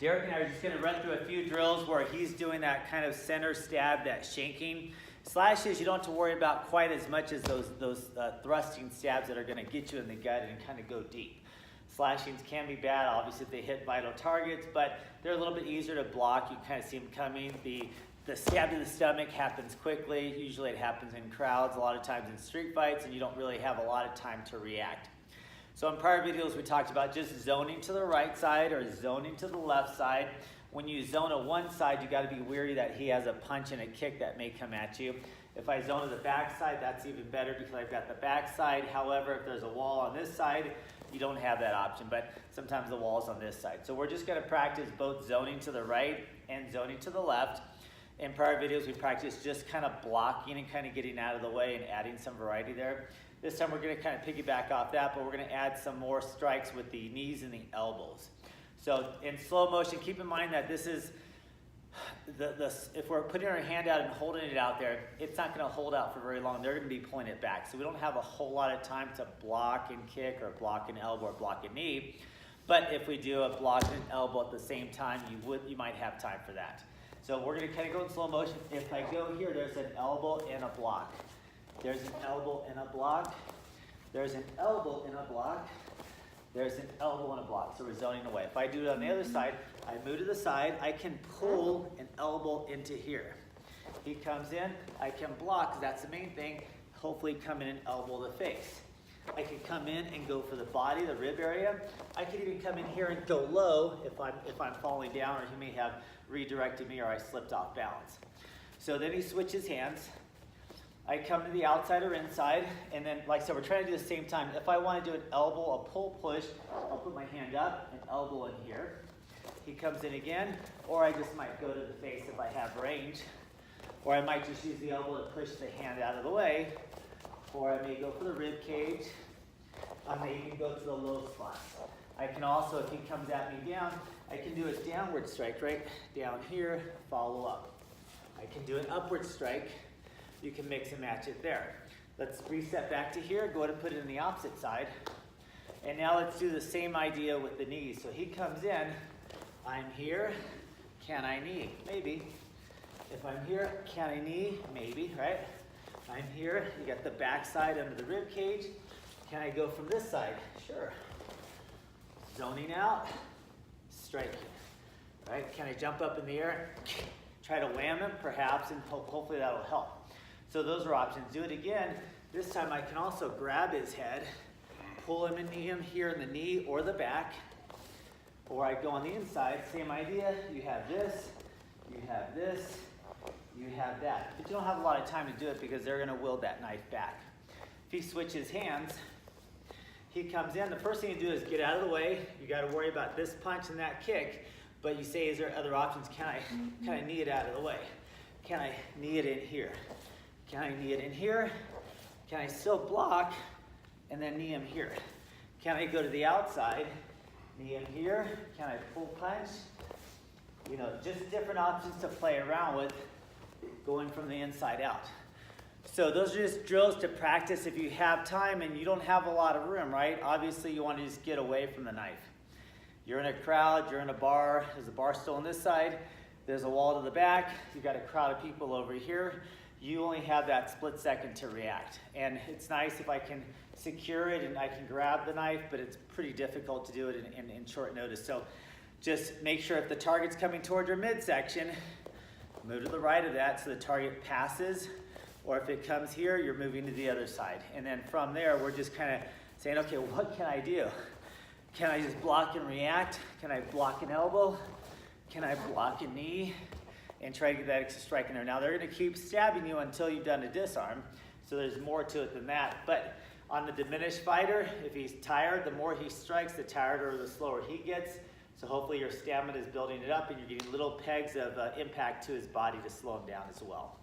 Derek and I are just going to run through a few drills where he's doing that kind of center stab, that shanking. Slashes, you don't have to worry about quite as much as those thrusting stabs that are going to get you in the gut and kind of go deep. Slashings can be bad, obviously, if they hit vital targets, but they're a little bit easier to block. You kind of see them coming. The stab to the stomach happens quickly. Usually it happens in crowds, a lot of times in street fights, and you don't really have a lot of time to react. So in prior videos, we talked about just zoning to the right side or zoning to the left side. When you zone to one side, you got to be wary that he has a punch and a kick that may come at you. If I zone to the back side, that's even better because I've got the back side. However, if there's a wall on this side, you don't have that option, but sometimes the wall's on this side. So we're just going to practice both zoning to the right and zoning to the left. In prior videos, we practiced just kind of blocking and kind of getting out of the way and adding some variety there. This time we're going to kind of piggyback off that, but we're going to add some more strikes with the knees and the elbows. So in slow motion, keep in mind that this is, if we're putting our hand out and holding it out there, it's not going to hold out for very long. They're going to be pulling it back. So we don't have a whole lot of time to block and kick or block an elbow or block a knee. But if we do a block and an elbow at the same time, you might have time for that. So we're going to kind of go in slow motion. If I go here, there's an elbow and a block. There's an elbow and a block. There's an elbow and a block. There's an elbow and a block. So we're zoning away. If I do it on the other side, I move to the side. I can pull an elbow into here. He comes in. I can block, because that's the main thing. Hopefully come in and elbow the face. I can come in and go for the body, the rib area. I could even come in here and go low if I'm falling down, or he may have redirected me or I slipped off balance. So then he switches hands. I come to the outside or inside, and then, like I said, we're trying to do the same time. If I want to do an elbow, a pull push, I'll put my hand up and elbow in here. He comes in again, or I just might go to the face if I have range, or I might just use the elbow to push the hand out of the way, or I may go for the rib cage. I may even go to the low spot. I can also, if he comes at me down, I can do a downward strike, right down here, follow up. I can do an upward strike. You can mix and match it there. Let's reset back to here, go ahead and put it in the opposite side. And now let's do the same idea with the knees. So he comes in, I'm here, can I knee? Maybe. If I'm here, can I knee? Maybe, right? I'm here, you got the back side under the rib cage. Can I go from this side? Sure. Zoning out, striking, right? Can I jump up in the air, try to wham him perhaps, and hopefully that'll help. So those are options. Do it again. This time I can also grab his head, pull him into him here in the knee or the back, or I go on the inside, same idea. You have this, you have this, you have that. But you don't have a lot of time to do it because they're going to wield that knife back. If he switches hands, he comes in. The first thing you do is get out of the way. You got to worry about this punch and that kick, but you say, is there other options? Can I knee it out of the way? Can I knee it in here? Can I knee it in here? Can I still block and then knee him here? Can I go to the outside, knee him here? Can I pull punch? You know, just different options to play around with going from the inside out. So those are just drills to practice if you have time and you don't have a lot of room, right? Obviously you want to just get away from the knife. You're in a crowd, you're in a bar, there's a bar still on this side, there's a wall to the back, you've got a crowd of people over here. You only have that split second to react. And it's nice if I can secure it and I can grab the knife, but it's pretty difficult to do it in short notice. So just make sure if the target's coming toward your midsection, move to the right of that so the target passes, or if it comes here, you're moving to the other side. And then from there, we're just kind of saying, okay, what can I do? Can I just block and react? Can I block an elbow? Can I block a knee? And try to get that extra strike in there. Now they're going to keep stabbing you until you've done a disarm, so there's more to it than that. But on the diminished fighter, if he's tired, the more he strikes, the tireder or the slower he gets. So hopefully your stamina is building it up and you're getting little pegs of impact to his body to slow him down as well.